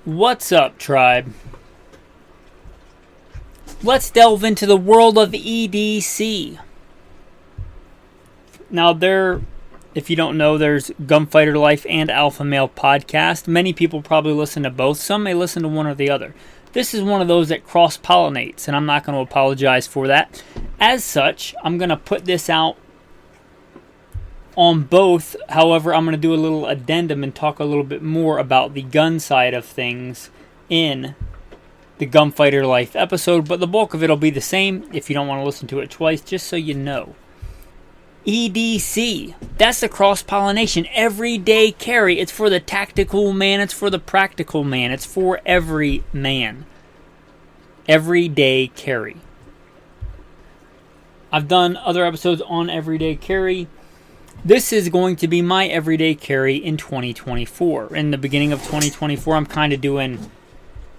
What's up, tribe? Let's delve into the world of E.D.C. Now, if you don't know, there's Gunfighter Life and Alpha Male Podcast. Many people probably listen to both. Some may listen to one or the other. This is one of those that cross-pollinates, and I'm not going to apologize for that. As such, I'm going to put this out on both. However, I'm going to do a little addendum and talk a little bit more about the gun side of things in the Gunfighter Life episode, but the bulk of it will be the same if you don't want to listen to it twice, just so you know. E.D.C. That's the cross-pollination. Everyday carry. It's for the tactical man. It's for the practical man. It's for every man. Everyday carry. I've done other episodes on everyday carry. This is going to be my everyday carry in 2024. In the beginning of 2024, I'm kind of doing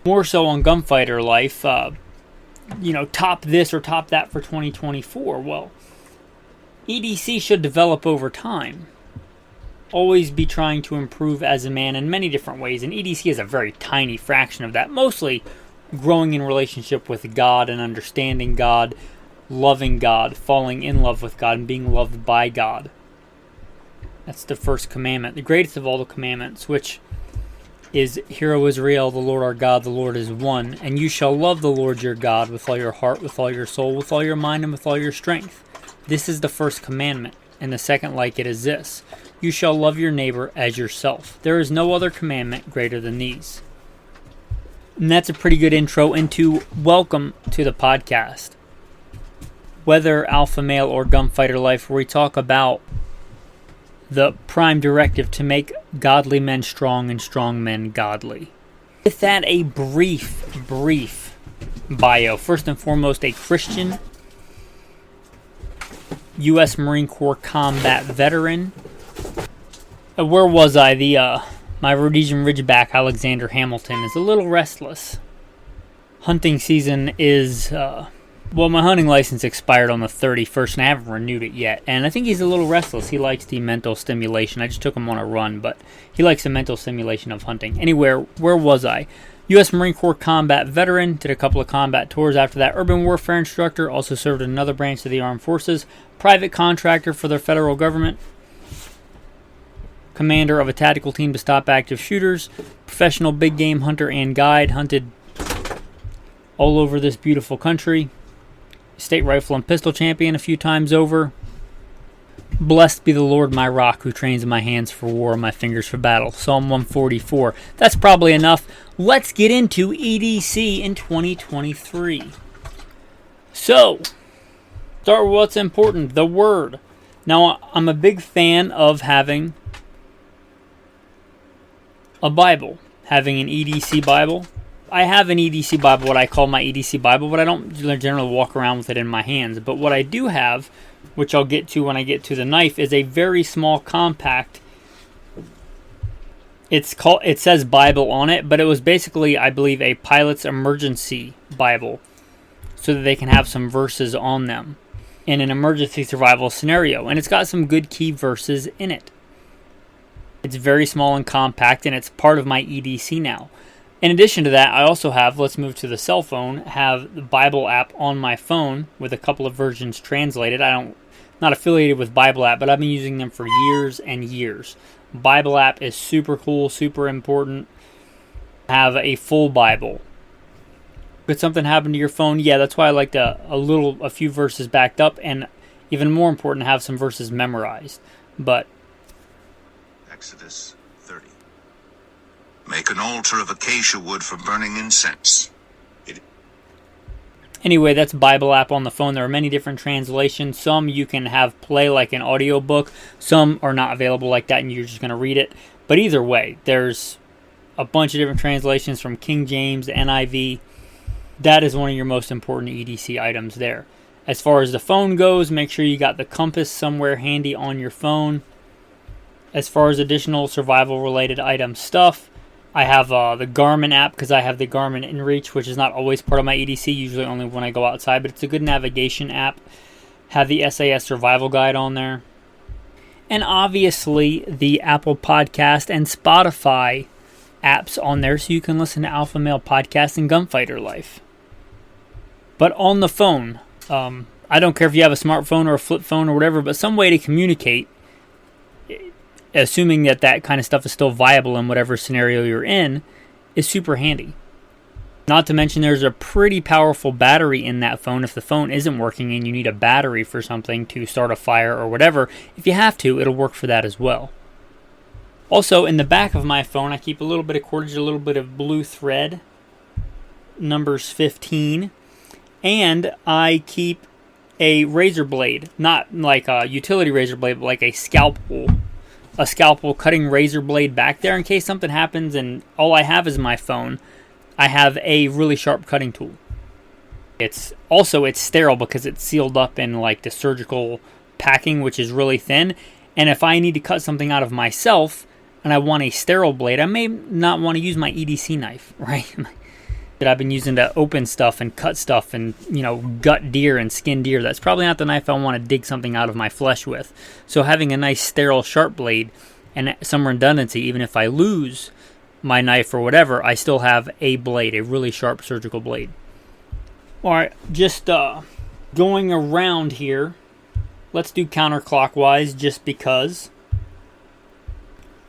more so on Gunfighter Life. Top this or top that for 2024. Well, E.D.C. should develop over time. Always be trying to improve as a man in many different ways, and E.D.C. is a very tiny fraction of that. Mostly growing in relationship with God and understanding God, loving God, falling in love with God, and being loved by God. That's the first commandment, the greatest of all the commandments, which is, Hear, O Israel, the Lord our God, the Lord is one, and you shall love the Lord your God with all your heart, with all your soul, with all your mind, and with all your strength. This is the first commandment, and the second like it is this: you shall love your neighbor as yourself. There is no other commandment greater than these. And that's a pretty good intro into welcome to the podcast. Whether Alpha Male or Gunfighter Life, where we talk about the prime directive to make godly men strong and strong men godly. With that, a brief bio. First and foremost, a Christian, U.S. Marine Corps combat veteran. Where was I? My Rhodesian Ridgeback, Alexander Hamilton, is a little restless. Hunting season is, my hunting license expired on the 31st, and I haven't renewed it yet. And I think he's a little restless. He likes the mental stimulation. I just took him on a run, but he likes the mental stimulation of hunting. Anyway, where was I? U.S. Marine Corps combat veteran. Did a couple of combat tours after that. Urban warfare instructor. Also served in another branch of the armed forces. Private contractor for the federal government. Commander of a tactical team to stop active shooters. Professional big game hunter and guide. Hunted all over this beautiful country. State rifle and pistol champion a few times over. Blessed be the Lord my rock, who trains my hands for war and my fingers for battle. Psalm 144. That's probably enough. Let's get into E.D.C. in 2023. So, start with what's important, the Word. Now, I'm a big fan of having a Bible, having an E.D.C. Bible. I have an E.D.C. Bible, what I call my E.D.C. Bible, but I don't generally walk around with it in my hands. But what I do have, which I'll get to when I get to the knife, is a very small, compact. It says Bible on it, but it was basically, I believe, a pilot's emergency Bible, so that they can have some verses on them in an emergency survival scenario. And it's got some good key verses in it. It's very small and compact, and it's part of my E.D.C. now. In addition to that, I also have, let's move to the cell phone, have the Bible app on my phone with a couple of versions translated. Not affiliated with Bible app, but I've been using them for years and years. Bible app is super cool, super important. Have a full Bible. Could something happen to your phone? Yeah, that's why I like a few verses backed up, and even more important, to have some verses memorized. But Exodus 30. Make an altar of acacia wood for burning incense. Anyway, that's Bible app on the phone. There are many different translations. Some you can have play like an audiobook. Some are not available like that, and you're just going to read it. But either way, there's a bunch of different translations from King James, NIV. That is one of your most important E.D.C. items there. As far as the phone goes, make sure you got the compass somewhere handy on your phone. As far as additional survival-related item stuff, I have the Garmin app, because I have the Garmin InReach, which is not always part of my EDC, usually only when I go outside, but it's a good navigation app. Have the SAS Survival Guide on there. And obviously, the Apple Podcast and Spotify apps on there so you can listen to Alpha Male Podcast and Gunfighter Life. But on the phone, I don't care if you have a smartphone or a flip phone or whatever, but some way to communicate, assuming that that kind of stuff is still viable in whatever scenario you're in, is super handy. Not to mention there's a pretty powerful battery in that phone. If the phone isn't working and you need a battery for something to start a fire or whatever, if you have to, it'll work for that as well. Also, in the back of my phone, I keep a little bit of cordage, a little bit of blue thread, numbers 15, and I keep a razor blade, not like a utility razor blade, but like a scalpel cutting razor blade back there in case something happens and all I have is my phone. I have a really sharp cutting tool. It's sterile because it's sealed up in like the surgical packing, which is really thin. And if I need to cut something out of myself and I want a sterile blade, I may not want to use my E.D.C knife, right? That I've been using to open stuff and cut stuff and, gut deer and skin deer. That's probably not the knife I want to dig something out of my flesh with. So having a nice sterile sharp blade and some redundancy, even if I lose my knife or whatever, I still have a blade, a really sharp surgical blade. Alright, just going around here, let's do counterclockwise just because.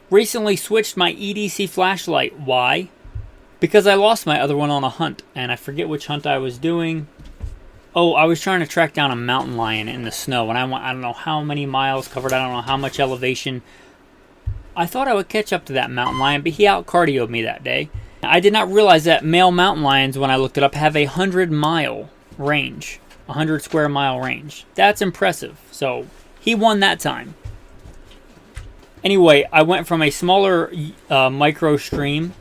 Recently switched my E.D.C flashlight. Why? Because I lost my other one on a hunt, and I forget which hunt I was doing. Oh, I was trying to track down a mountain lion in the snow, and I don't know how many miles covered, I don't know how much elevation. I thought I would catch up to that mountain lion, but he out-cardioed me that day. I did not realize that male mountain lions, when I looked it up, have a 100-mile range, 100 square mile range. That's impressive. So he won that time. Anyway, I went from a smaller Streamlight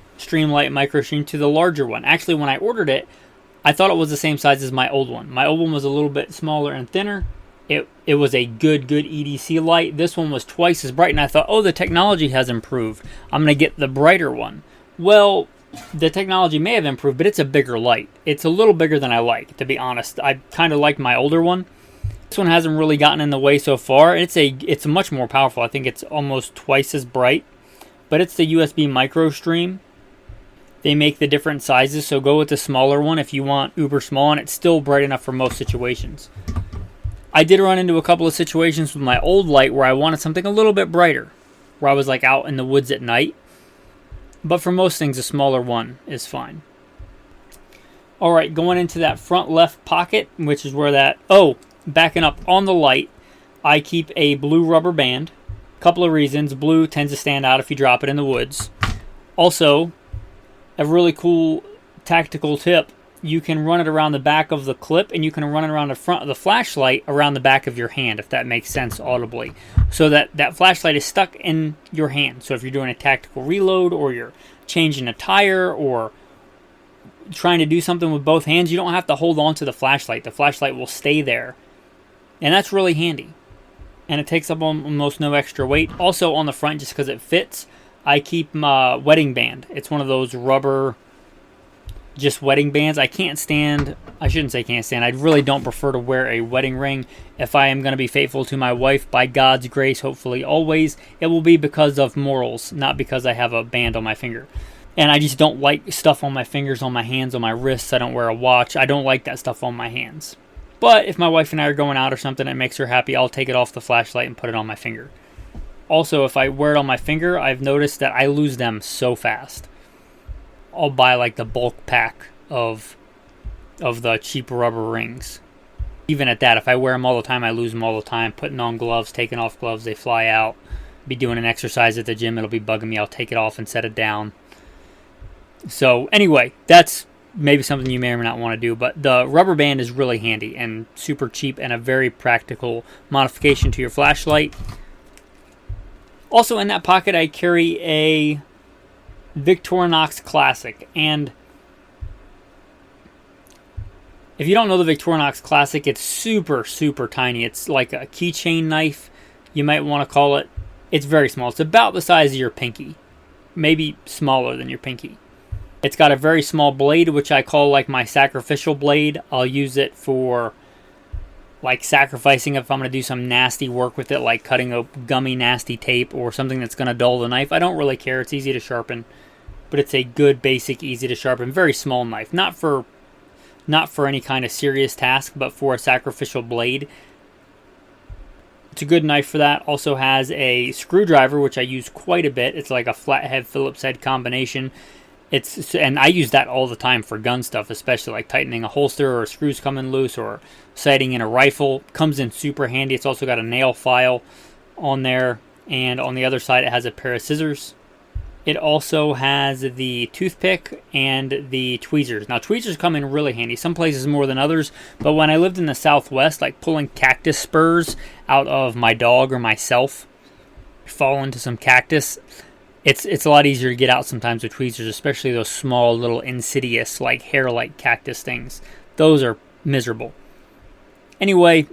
micro stream to the larger one. Actually, when I ordered it, I thought it was the same size as my old one. My old one was a little bit smaller and thinner. It was a good E.D.C light. This one was twice as bright, and I thought, oh, the technology has improved. I'm going to get the brighter one. Well, the technology may have improved, but it's a bigger light. It's a little bigger than I like, to be honest. I kind of like my older one. This one hasn't really gotten in the way so far. It's much more powerful. I think it's almost twice as bright, but it's the USB micro stream. They make the different sizes, so go with the smaller one if you want uber small, and it's still bright enough for most situations. I did run into a couple of situations with my old light where I wanted something a little bit brighter, where I was like out in the woods at night. But for most things, a smaller one is fine. Alright, going into that front left pocket, which is where that... Oh, backing up on the light, I keep a blue rubber band. Couple of reasons. Blue tends to stand out if you drop it in the woods. Also, a really cool tactical tip. You can run it around the back of the clip, and you can run it around the front of the flashlight around the back of your hand, if that makes sense audibly. So that flashlight is stuck in your hand. So if you're doing a tactical reload, or you're changing a tire, or trying to do something with both hands, you don't have to hold on to the flashlight. The flashlight will stay there. And that's really handy. And it takes up almost no extra weight. Also on the front, just because it fits, I keep my wedding band. It's one of those rubber... just wedding bands. I shouldn't say can't stand. I really don't prefer to wear a wedding ring. If I am going to be faithful to my wife, by God's grace, hopefully always, it will be because of morals, not because I have a band on my finger. And I just don't like stuff on my fingers, on my hands, on my wrists. I don't wear a watch. I don't like that stuff on my hands. But if my wife and I are going out or something that makes her happy, I'll take it off the flashlight and put it on my finger. Also, if I wear it on my finger, I've noticed that I lose them so fast. I'll buy like the bulk pack of the cheap rubber rings. Even at that, if I wear them all the time, I lose them all the time. Putting on gloves, taking off gloves, they fly out. Be doing an exercise at the gym, it'll be bugging me. I'll take it off and set it down. So anyway, that's maybe something you may or may not want to do, but the rubber band is really handy and super cheap and a very practical modification to your flashlight. Also in that pocket, I carry a Victorinox Classic, and if you don't know the Victorinox Classic, it's super tiny. It's like a keychain knife, you might want to call it. It's very small. It's about the size of your pinky, maybe smaller than your pinky. It's got a very small blade, which I call like my sacrificial blade. I'll use it for like sacrificing if I'm going to do some nasty work with it, like cutting a gummy nasty tape or something that's going to dull the knife. I don't really care. It's easy to sharpen. but it's a good, basic, easy to sharpen, very small knife. Not for any kind of serious task, but for a sacrificial blade. It's a good knife for that. Also has a screwdriver, which I use quite a bit. It's like a flathead Phillips head combination. And I use that all the time for gun stuff, especially like tightening a holster or screws coming loose or sighting in a rifle. Comes in super handy. It's also got a nail file on there, and on the other side it has a pair of scissors. It also has the toothpick and the tweezers. Now, tweezers come in really handy, some places more than others, but when I lived in the Southwest, like pulling cactus spurs out of my dog or myself, fall into some cactus, it's a lot easier to get out sometimes with tweezers, especially those small little insidious like hair-like cactus things. Those are miserable. Anyway,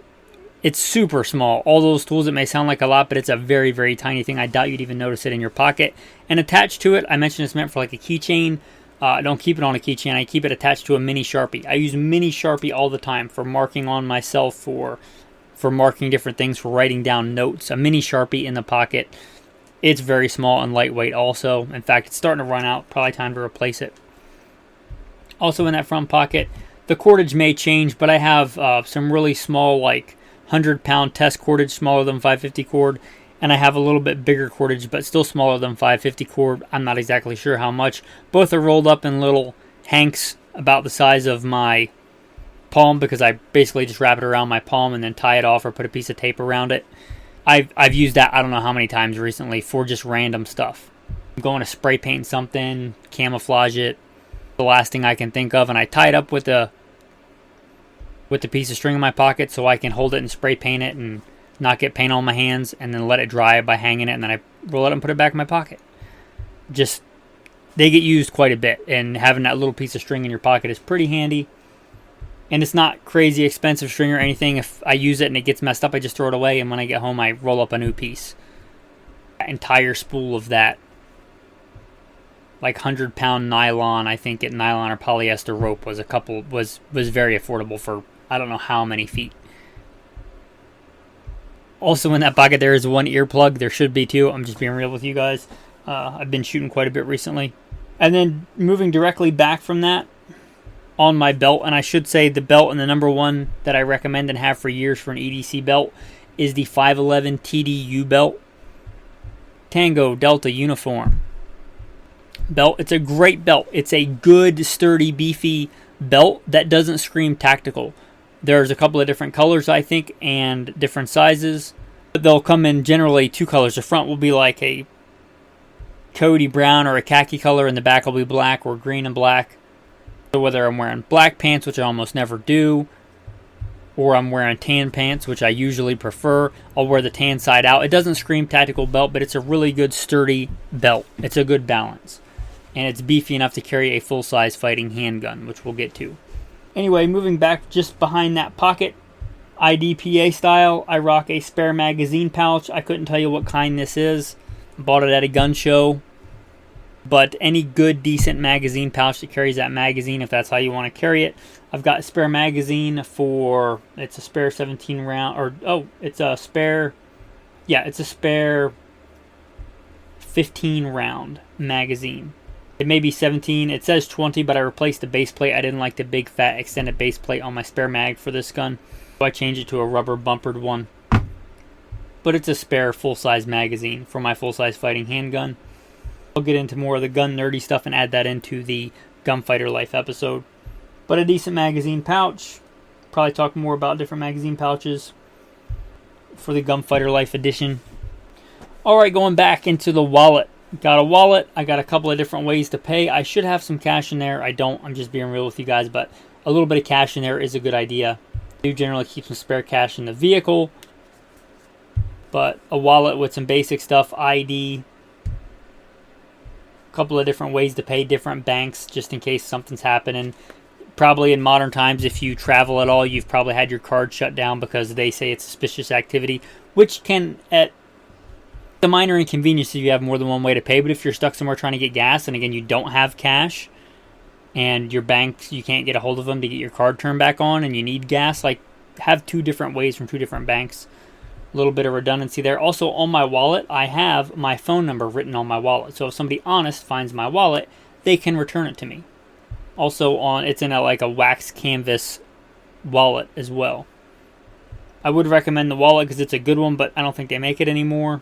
it's super small. All those tools, it may sound like a lot, but it's a very, very tiny thing. I doubt you'd even notice it in your pocket. And attached to it, I mentioned it's meant for like a keychain. I don't keep it on a keychain. I keep it attached to a mini Sharpie. I use mini Sharpie all the time for marking on myself, for marking different things, for writing down notes. A mini Sharpie in the pocket. It's very small and lightweight also. In fact, it's starting to run out. Probably time to replace it. Also in that front pocket, the cordage may change, but I have some really small, like 100-pound test cordage, smaller than 550 cord, and I have a little bit bigger cordage, but still smaller than 550 cord. I'm not exactly sure how much. Both are rolled up in little hanks about the size of my palm, because I basically just wrap it around my palm and then tie it off or put a piece of tape around it. I've used that I don't know how many times recently for just random stuff. I'm going to spray paint something, camouflage it, the last thing I can think of, and I tie it up with a piece of string in my pocket so I can hold it and spray paint it and not get paint on my hands, and then let it dry by hanging it, and then I roll it and put it back in my pocket. Just, they get used quite a bit, and having that little piece of string in your pocket is pretty handy. And it's not crazy expensive string or anything. If I use it and it gets messed up, I just throw it away, and when I get home I roll up a new piece. That entire spool of that, like 100-pound nylon, I think nylon or polyester rope was very affordable for I don't know how many feet. Also in that pocket there is one earplug. There should be two. I'm just being real with you guys. I've been shooting quite a bit recently. And then moving directly back from that, on my belt, and I should say the belt and the number one that I recommend and have for years for an E.D.C belt is the 511 TDU belt. Tango Delta Uniform belt. It's a great belt. It's a good, sturdy, beefy belt that doesn't scream tactical. There's a couple of different colors, I think, and different sizes. But they'll come in generally two colors. The front will be like a Cody brown or a khaki color, and the back will be black or green and black. So whether I'm wearing black pants, which I almost never do, or I'm wearing tan pants, which I usually prefer, I'll wear the tan side out. It doesn't scream tactical belt, but it's a really good, sturdy belt. It's a good balance. And it's beefy enough to carry a full-size fighting handgun, which we'll get to. Anyway, moving back just behind that pocket, IDPA style, I rock a spare magazine pouch. I couldn't tell you what kind this is. Bought it at a gun show. But any good, decent magazine pouch that carries that magazine, if that's how you want to carry it. I've got a spare magazine for, it's a spare 17 round, it's a spare 15 round magazine. It may be 17, it says 20, but I replaced the base plate. I didn't like the big fat extended base plate on my spare mag for this gun, so I changed it to a rubber bumpered one. But it's a spare full-size magazine for my full-size fighting handgun. I'll get into more of the gun nerdy stuff and add that into the Gunfighter Life episode. But a decent magazine pouch. Probably talk more about different magazine pouches for the Gunfighter Life edition. Alright, going back into the wallet. Got a wallet. I got a couple of different ways to pay. I should have some cash in there. I don't. I'm just being real with you guys. But a little bit of cash in there is a good idea. I do generally keep some spare cash in the vehicle. But a wallet with some basic stuff, ID, couple of different ways to pay, different banks, just in case something's happening. Probably in modern times, if you travel at all, you've probably had your card shut down because they say it's suspicious activity, which can, at the minor inconvenience if you have more than one way to pay. But if you're stuck somewhere trying to get gas, and again, you don't have cash, and your bank, you can't get a hold of them to get your card turned back on, and you need gas, like, have two different ways from two different banks. A little bit of redundancy there. Also, on my wallet, I have my phone number written on my wallet. So if somebody honest finds my wallet, they can return it to me. Also, it's in like a wax canvas wallet as well. I would recommend the wallet because it's a good one, but I don't think they make it anymore.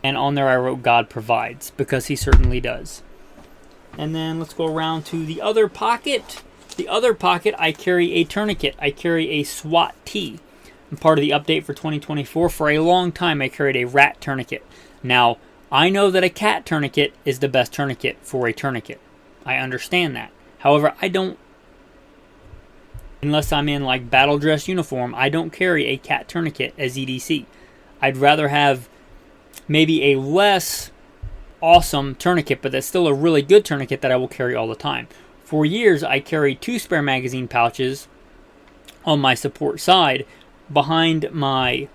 And on there I wrote God provides, because he certainly does. And then let's go around to the other pocket. The other pocket, I carry a tourniquet. I carry a SWAT T. And part of the update for 2024, for a long time I carried a rat tourniquet. Now, I know that a cat tourniquet is the best tourniquet for a tourniquet. I understand that. However, I don't, unless I'm in like battle dress uniform, I don't carry a cat tourniquet as E.D.C. I'd rather have maybe a less awesome tourniquet, but that's still a really good tourniquet that I will carry all the time. For years, I carried 2 spare magazine pouches on my support side. Behind my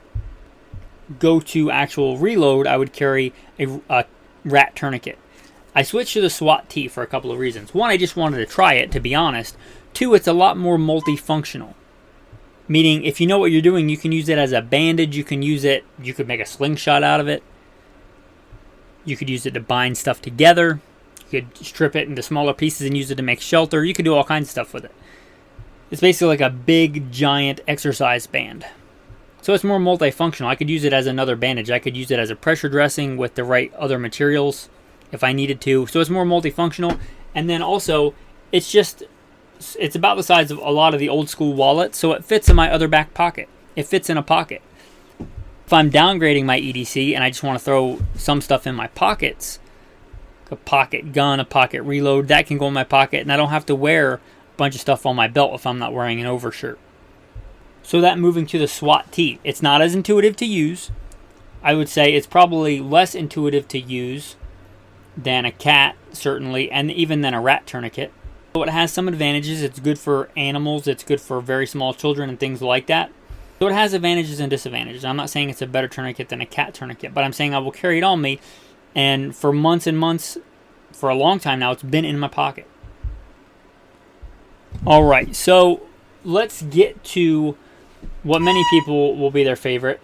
go-to actual reload, I would carry a rat tourniquet. I switched to the SWAT T for a couple of reasons. One, I just wanted to try it, to be honest. 2, it's a lot more multifunctional. Meaning, if you know what you're doing, you can use it as a bandage, you can make a slingshot out of it. You could use it to bind stuff together. You could strip it into smaller pieces and use it to make shelter. You could do all kinds of stuff with it. It's basically like a big, giant exercise band. So it's more multifunctional. I could use it as another bandage. I could use it as a pressure dressing with the right other materials if I needed to. So it's more multifunctional. And then also, it's about the size of a lot of the old school wallets, so it fits in my other back pocket. It fits in a pocket. If I'm downgrading my E.D.C. and I just want to throw some stuff in my pockets, a pocket gun, a pocket reload, that can go in my pocket, and I don't have to wear a bunch of stuff on my belt if I'm not wearing an overshirt. So that moving to the SWAT T, it's not as intuitive to use. I would say it's probably less intuitive to use than a cat, certainly, and even than a rat tourniquet. So it has some advantages. It's good for animals. It's good for very small children and things like that. So it has advantages and disadvantages. I'm not saying it's a better tourniquet than a cat tourniquet, but I'm saying I will carry it on me. And for months and months, for a long time now, it's been in my pocket. All right, so let's get to what many people will be their favorite,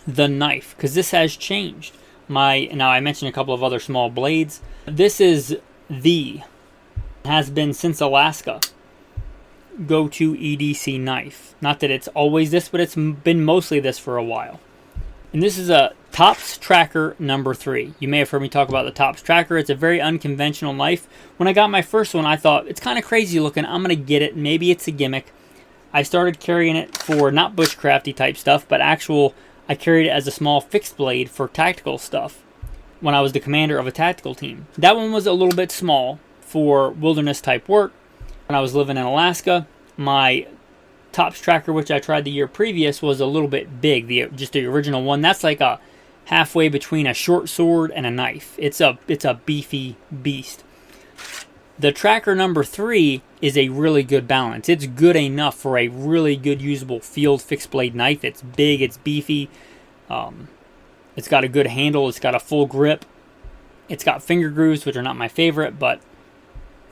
the knife, because this has changed. Now I mentioned a couple of other small blades. This is has been since Alaska, go-to E.D.C. knife. Not that it's always this, but it's been mostly this for a while. And this is a Tops Tracker number 3. You may have heard me talk about the Tops Tracker. It's a very unconventional knife. When I got my first one, I thought, it's kind of crazy looking. I'm going to get it. Maybe it's a gimmick. I started carrying it for not bushcrafty type stuff, but I carried it as a small fixed blade for tactical stuff when I was the commander of a tactical team. That one was a little bit small for wilderness type work. When I was living in Alaska, my Tops Tracker, which I tried the year previous, was a little bit big. Just the original one. That's like a halfway between a short sword and a knife. It's a beefy beast. The Tracker number 3 is a really good balance. It's good enough for a really good usable field fixed blade knife. It's big, it's beefy. It's got a good handle. It's got a full grip. It's got finger grooves, which are not my favorite, but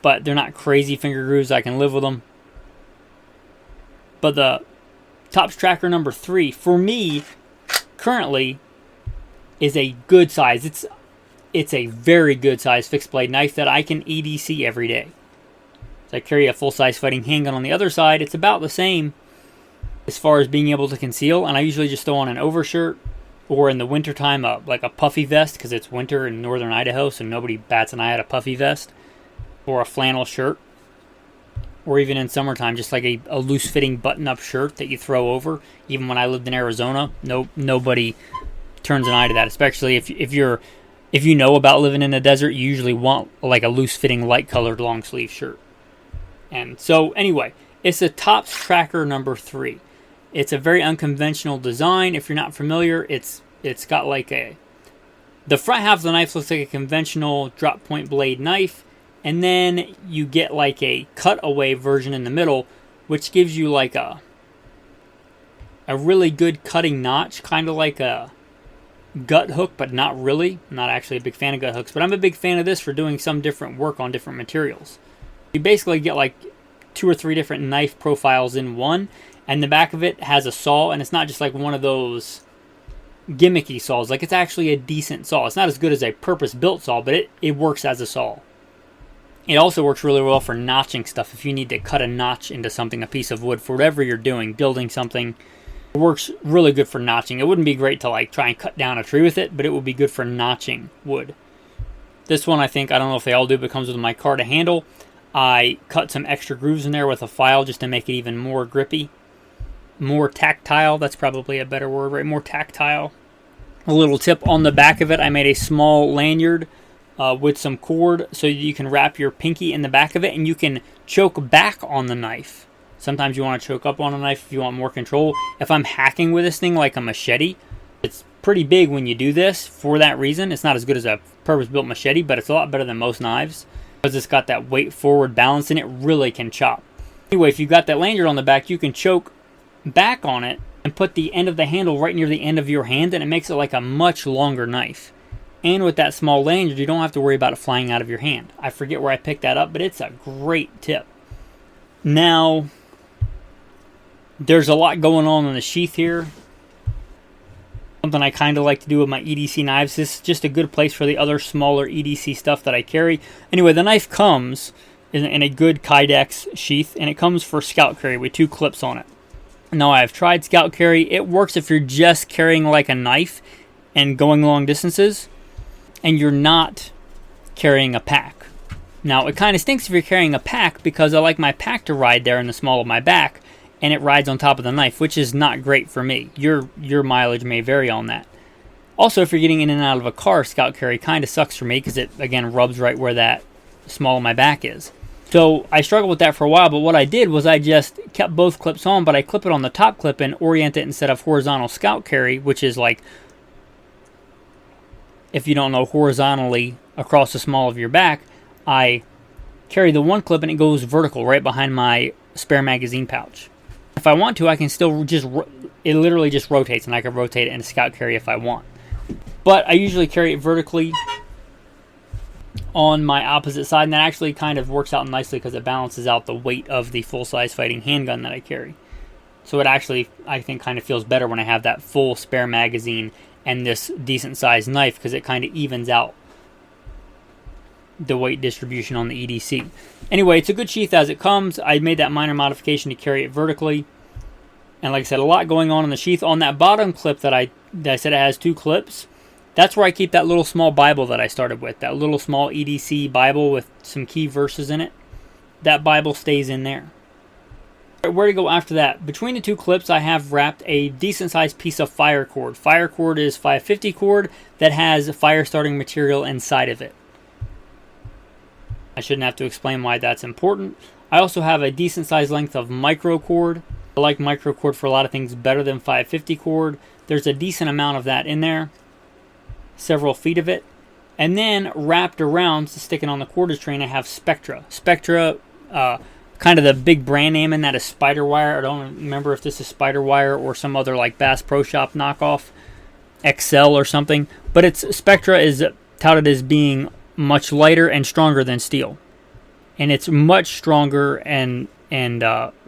they're not crazy finger grooves. I can live with them. But the Tops Tracker number 3, for me, currently, is a good size. It's a very good size fixed blade knife that I can E.D.C. every day. So I carry a full-size fighting handgun on the other side. It's about the same as far as being able to conceal, and I usually just throw on an overshirt, or in the wintertime, like a puffy vest, because it's winter in northern Idaho, so nobody bats an eye at a puffy vest, or a flannel shirt. Or even in summertime, just like a loose-fitting button-up shirt that you throw over. Even when I lived in Arizona, nobody turns an eye to that. Especially if you know about living in the desert, you usually want like a loose-fitting, light-colored long-sleeve shirt. And so, anyway, it's a Tops Tracker number 3. It's a very unconventional design. If you're not familiar, it's got like the front half of the knife looks like a conventional drop-point blade knife. And then you get like a cutaway version in the middle, which gives you like a really good cutting notch, kind of like a gut hook, but not really. I'm not actually a big fan of gut hooks, but I'm a big fan of this for doing some different work on different materials. You basically get like 2 or 3 different knife profiles in one, and the back of it has a saw, and it's not just like one of those gimmicky saws. Like, it's actually a decent saw. It's not as good as a purpose-built saw, but it works as a saw. It also works really well for notching stuff. If you need to cut a notch into something, a piece of wood, for whatever you're doing, building something, it works really good for notching. It wouldn't be great to like try and cut down a tree with it, but it would be good for notching wood. This one, I think, I don't know if they all do, but it comes with my Micarta handle. I cut some extra grooves in there with a file just to make it even more grippy. More tactile, that's probably a better word, right? More tactile. A little tip on the back of it, I made a small lanyard with some cord so you can wrap your pinky in the back of it and you can choke back on the knife. Sometimes you want to choke up on a knife if you want more control. If I'm hacking with this thing like a machete, it's pretty big when you do this for that reason. It's not as good as a purpose-built machete, but it's a lot better than most knives because it's got that weight forward balance and it really can chop. Anyway, if you've got that lanyard on the back, you can choke back on it and put the end of the handle right near the end of your hand, and it makes it like a much longer knife. And with that small lanyard, you don't have to worry about it flying out of your hand. I forget where I picked that up, but it's a great tip. Now, there's a lot going on in the sheath here. Something I kind of like to do with my E.D.C knives. This is just a good place for the other smaller E.D.C stuff that I carry. Anyway, the knife comes in a good Kydex sheath, and it comes for scout carry with 2 clips on it. Now, I've tried scout carry. It works if you're just carrying like a knife and going long distances, and you're not carrying a pack. Now, it kind of stinks if you're carrying a pack because I like my pack to ride there in the small of my back, and it rides on top of the knife, which is not great for me. Your mileage may vary on that. Also, if you're getting in and out of a car, scout carry kind of sucks for me because it, again, rubs right where that small of my back is. So I struggled with that for a while, but what I did was I just kept both clips on, but I clip it on the top clip and orient it instead of horizontal scout carry, which is like, if you don't know, horizontally across the small of your back. I carry the one clip and it goes vertical right behind my spare magazine pouch. If I want to, I can still just, it literally just rotates, and I can rotate it into scout carry if I want. But I usually carry it vertically on my opposite side, and that actually kind of works out nicely because it balances out the weight of the full-size fighting handgun that I carry. So it actually, I think, kind of feels better when I have that full spare magazine and this decent-sized knife because it kind of evens out the weight distribution on the E.D.C. Anyway, it's a good sheath as it comes. I made that minor modification to carry it vertically. And like I said, a lot going on in the sheath. On that bottom clip that I said it has 2 clips, that's where I keep that little small Bible that I started with. That little small E.D.C Bible with some key verses in it. That Bible stays in there. Where to go after that? Between the 2 clips, I have wrapped a decent-sized piece of fire cord. Fire cord is 550 cord that has fire starting material inside of it. I shouldn't have to explain why that's important. I also have a decent-sized length of micro cord. I like micro cord for a lot of things better than 550 cord. There's a decent amount of that in there. Several feet of it. And then wrapped around, sticking on the cordage train, I have Spectra. Spectra, kind of the big brand name in that is Spider Wire. I don't remember if this is Spider Wire or some other like Bass Pro Shop knockoff, XL or something. But it's Spectra is touted as being much lighter and stronger than steel. And it's much stronger and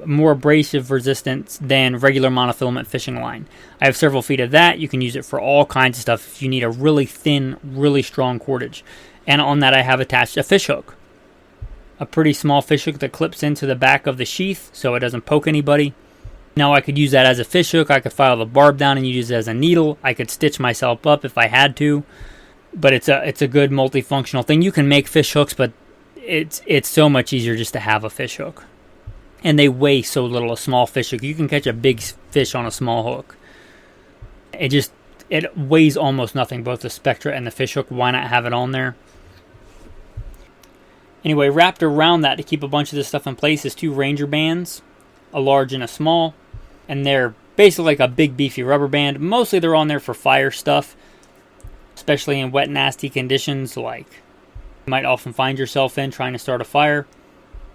more abrasive resistance than regular monofilament fishing line. I have several feet of that. You can use it for all kinds of stuff if you need a really thin, really strong cordage. And on that I have attached a fish hook. A pretty small fish hook that clips into the back of the sheath so it doesn't poke anybody. Now I could use that as a fish hook. I could file the barb down and use it as a needle. I could stitch myself up if I had to. But it's a good multifunctional thing. You can make fish hooks, but it's so much easier just to have a fish hook. And they weigh so little, a small fish hook. You can catch a big fish on a small hook. It weighs almost nothing, both the Spectra and the fish hook. Why not have it on there? Anyway, wrapped around that to keep a bunch of this stuff in place is 2 Ranger bands, a large and a small. And they're basically like a big beefy rubber band. Mostly they're on there for fire stuff, especially in wet, nasty conditions like you might often find yourself in trying to start a fire.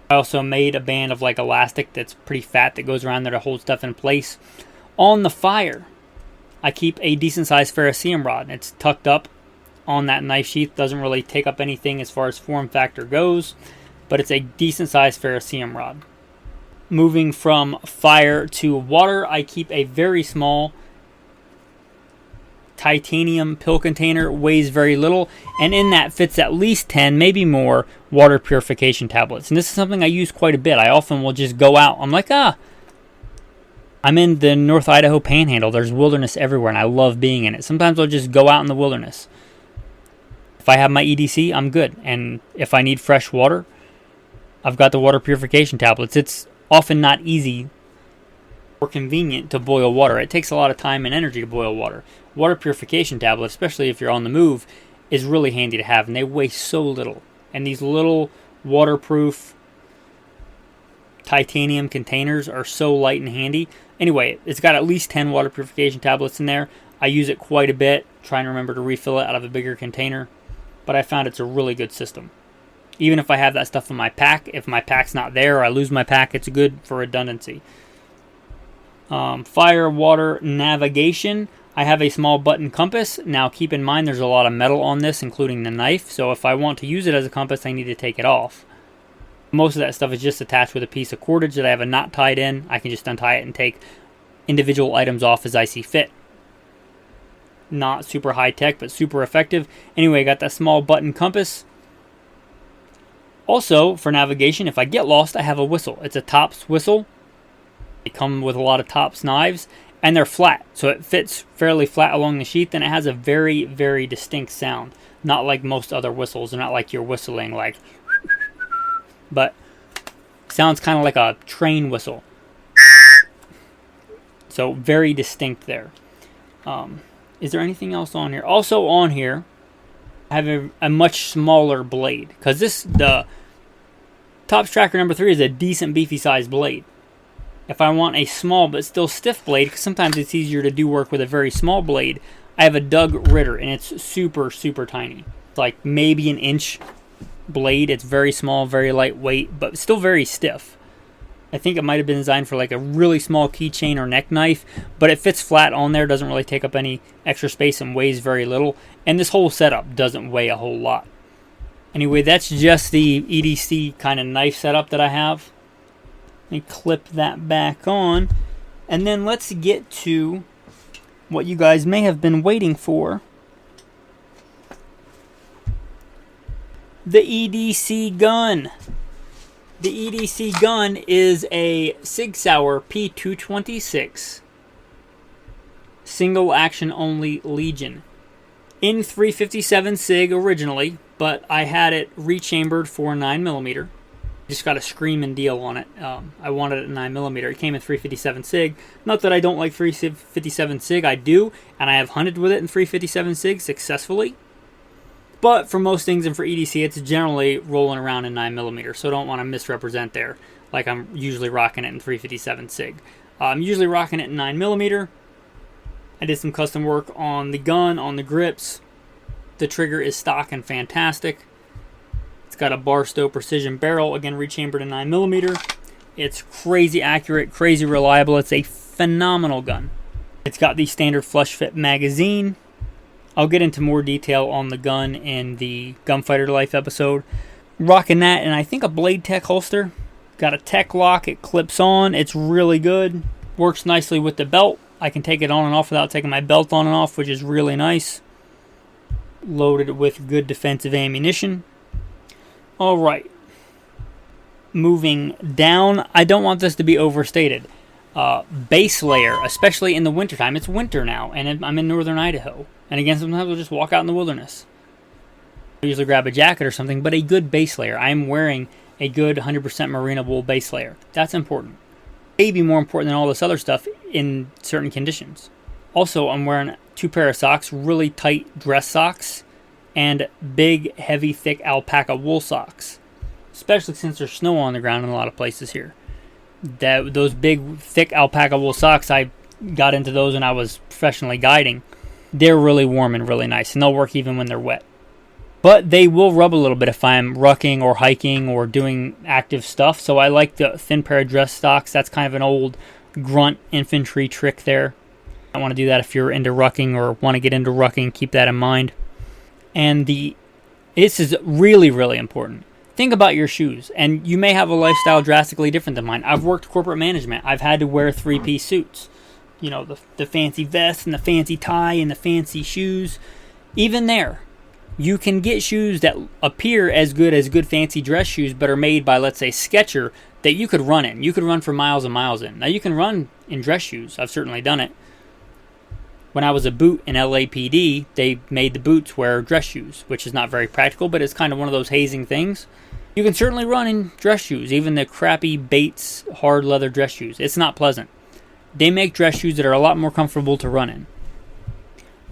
I also made a band of like elastic that's pretty fat that goes around there to hold stuff in place. On the fire, I keep a decent sized ferrocerium rod. It's tucked up on that knife sheath. Doesn't really take up anything as far as form factor goes, but it's a decent sized ferrocerium rod. Moving from fire to water, I keep a very small titanium pill container, weighs very little, and in that fits at least 10, maybe more, water purification tablets. And this is something I use quite a bit. I often will just go out. I'm like, I'm in the North Idaho Panhandle. There's wilderness everywhere, and I love being in it. Sometimes I'll just go out in the wilderness. If I have my E.D.C, I'm good. And if I need fresh water, I've got the water purification tablets. It's often not easy or convenient to boil water. It takes a lot of time and energy to boil water. Water purification tablets, especially if you're on the move, is really handy to have, and they weigh so little. And these little waterproof titanium containers are so light and handy. Anyway, it's got at least 10 water purification tablets in there. I use it quite a bit, trying to remember to refill it out of a bigger container. But I found it's a really good system. Even if I have that stuff in my pack, if my pack's not there or I lose my pack, it's good for redundancy. Fire, water, navigation. I have a small button compass. Now keep in mind there's a lot of metal on this, including the knife. So if I want to use it as a compass, I need to take it off. Most of that stuff is just attached with a piece of cordage that I have a knot tied in. I can just untie it and take individual items off as I see fit. Not super high tech, but super effective. Anyway, I got that small button compass. Also, for navigation, if I get lost, I have a whistle. It's a Tops whistle. They come with a lot of Tops knives, and they're flat, so it fits fairly flat along the sheath, and it has a very, very distinct sound. Not like most other whistles. They're not like you're whistling like... but sounds kind of like a train whistle. So very distinct there. Is there anything else on here? Also on here, I have a much smaller blade, because the Tops Tracker number 3 is a decent beefy sized blade. If I want a small but still stiff blade, because sometimes it's easier to do work with a very small blade, I have a Doug Ritter, and it's super, super tiny. It's like maybe an inch blade. It's very small, very lightweight, but still very stiff. I think it might have been designed for like a really small keychain or neck knife, but it fits flat on there, doesn't really take up any extra space, and weighs very little. And this whole setup doesn't weigh a whole lot. Anyway, that's just the E.D.C kind of knife setup that I have. Let me clip that back on. And then let's get to what you guys may have been waiting for. The E.D.C gun. The E.D.C gun is a Sig Sauer P226 single action only Legion in 357 Sig originally, but I had it rechambered for 9mm. Just got a screaming deal on it. I wanted it at 9mm. It came in 357 Sig. Not that I don't like 357 Sig, I do, and I have hunted with it in 357 Sig successfully. But for most things and for E.D.C, it's generally rolling around in 9mm, so don't want to misrepresent there, like I'm usually rocking it in 357 Sig. I'm usually rocking it in 9mm. I did some custom work on the gun, on the grips. The trigger is stock and fantastic. It's got a Barstow precision barrel, again rechambered in 9mm. It's crazy accurate, crazy reliable. It's a phenomenal gun. It's got the standard flush fit magazine. I'll get into more detail on the gun in the Gunfighter to Life episode. Rocking that, and I think a Blade Tech holster. Got a tech lock, it clips on, it's really good. Works nicely with the belt. I can take it on and off without taking my belt on and off, which is really nice. Loaded with good defensive ammunition. Alright. Moving down, I don't want this to be overstated. Base layer, especially in the wintertime. It's winter now, and I'm in northern Idaho. And again, sometimes we'll just walk out in the wilderness. I usually grab a jacket or something, but a good base layer. I'm wearing a good 100% merino wool base layer. That's important. Maybe more important than all this other stuff in certain conditions. Also, I'm wearing 2 pair of socks, really tight dress socks, and big, heavy, thick alpaca wool socks. Especially since there's snow on the ground in a lot of places here. Those big, thick alpaca wool socks, I got into those when I was professionally guiding. They're really warm and really nice, and they'll work even when they're wet. But they will rub a little bit if I'm rucking or hiking or doing active stuff, so I like the thin pair of dress socks. That's kind of an old grunt infantry trick there. I want to do that if you're into rucking or want to get into rucking, keep that in mind. And this is really, really important. Think about your shoes, and you may have a lifestyle drastically different than mine. I've worked corporate management. I've had to wear 3-piece suits. you know, the fancy vest and the fancy tie and the fancy shoes. Even there, you can get shoes that appear as good fancy dress shoes, but are made by, let's say, Skechers, that you could run in. You could run for miles and miles in. Now, you can run in dress shoes. I've certainly done it. When I was a boot in LAPD, they made the boots wear dress shoes, which is not very practical, but it's kind of one of those hazing things. You can certainly run in dress shoes, even the crappy Bates hard leather dress shoes. It's not pleasant. They make dress shoes that are a lot more comfortable to run in.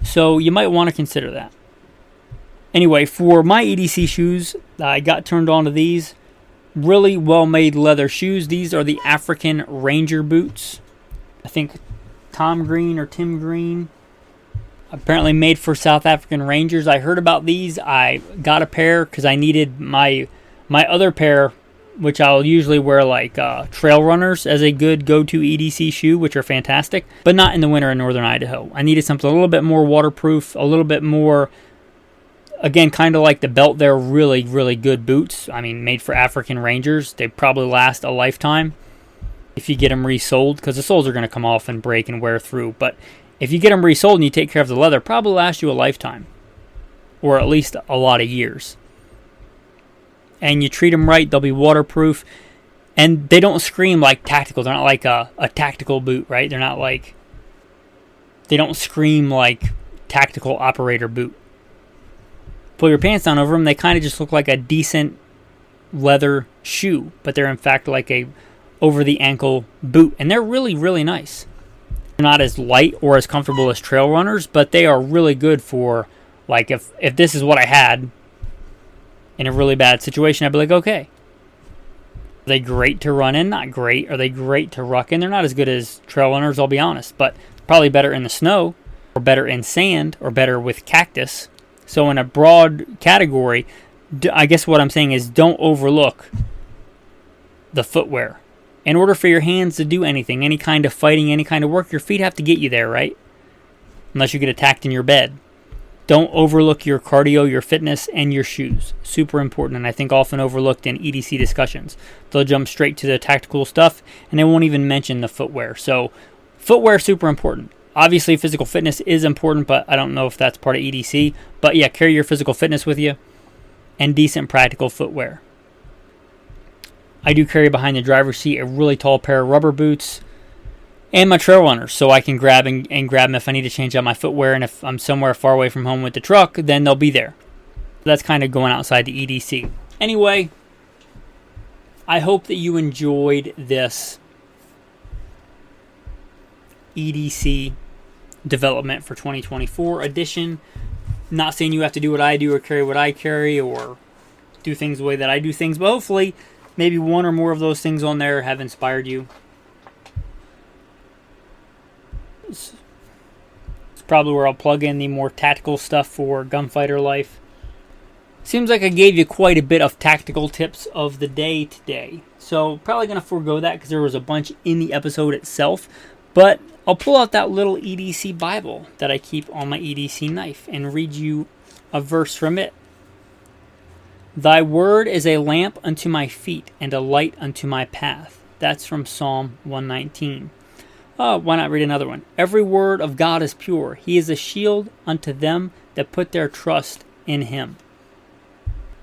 So you might want to consider that. Anyway, for my E.D.C shoes, I got turned on to these. Really well-made leather shoes. These are the African Ranger boots. I think Tim Green. Apparently made for South African Rangers. I heard about these. I got a pair because I needed my other pair, which I'll usually wear like trail runners, as a good go-to E.D.C shoe, which are fantastic, but not in the winter in northern Idaho. I needed something a little bit more waterproof, a little bit more, again, kind of like the belt. They're really, really good boots. I mean, made for African Rangers. They probably last a lifetime if you get them resoled, because the soles are going to come off and break and wear through. But if you get them resoled and you take care of the leather, probably last you a lifetime, or at least a lot of years. And you treat them right, they'll be waterproof, and they don't scream like tactical. They're not like a tactical boot, right? They don't scream like tactical operator boot. Pull your pants down over them, they kind of just look like a decent leather shoe, but they're in fact like a over-the-ankle boot, and they're really, really nice. They're not as light or as comfortable as trail runners, but they are really good for, like, if this is what I had in a really bad situation, I'd be like, okay. Are they great to run in? Not great. Are they great to ruck in? They're not as good as trail runners, I'll be honest, but probably better in the snow, or better in sand, or better with cactus. So in a broad category, I guess what I'm saying is don't overlook the footwear. In order for your hands to do anything, any kind of fighting, any kind of work, your feet have to get you there, right? Unless you get attacked in your bed. Don't overlook your cardio, your fitness, and your shoes. Super important, and I think often overlooked in E.D.C discussions. They'll jump straight to the tactical stuff, and they won't even mention the footwear. So, footwear is super important. Obviously, physical fitness is important, but I don't know if that's part of E.D.C. But yeah, carry your physical fitness with you, and decent practical footwear. I do carry behind the driver's seat a really tall pair of rubber boots, and my trail runners, so I can grab them if I need to change out my footwear, and if I'm somewhere far away from home with the truck, then they'll be there. That's kind of going outside the E.D.C. Anyway, I hope that you enjoyed this E.D.C development for 2024 edition. Not saying you have to do what I do or carry what I carry or do things the way that I do things, but hopefully maybe one or more of those things on there have inspired you. It's probably where I'll plug in the more tactical stuff for gunfighter life. Seems like I gave you quite a bit of tactical tips of the day today. So probably going to forego that because there was a bunch in the episode itself. But I'll pull out that little E.D.C Bible that I keep on my E.D.C knife and read you a verse from it. Thy word is a lamp unto my feet and a light unto my path. That's from Psalm 119. Why not read another one? Every word of God is pure. He is a shield unto them that put their trust in him.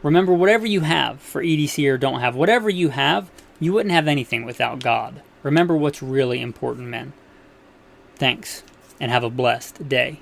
Remember, whatever you have for E.D.C or don't have, whatever you have, you wouldn't have anything without God. Remember what's really important, men. Thanks, and have a blessed day.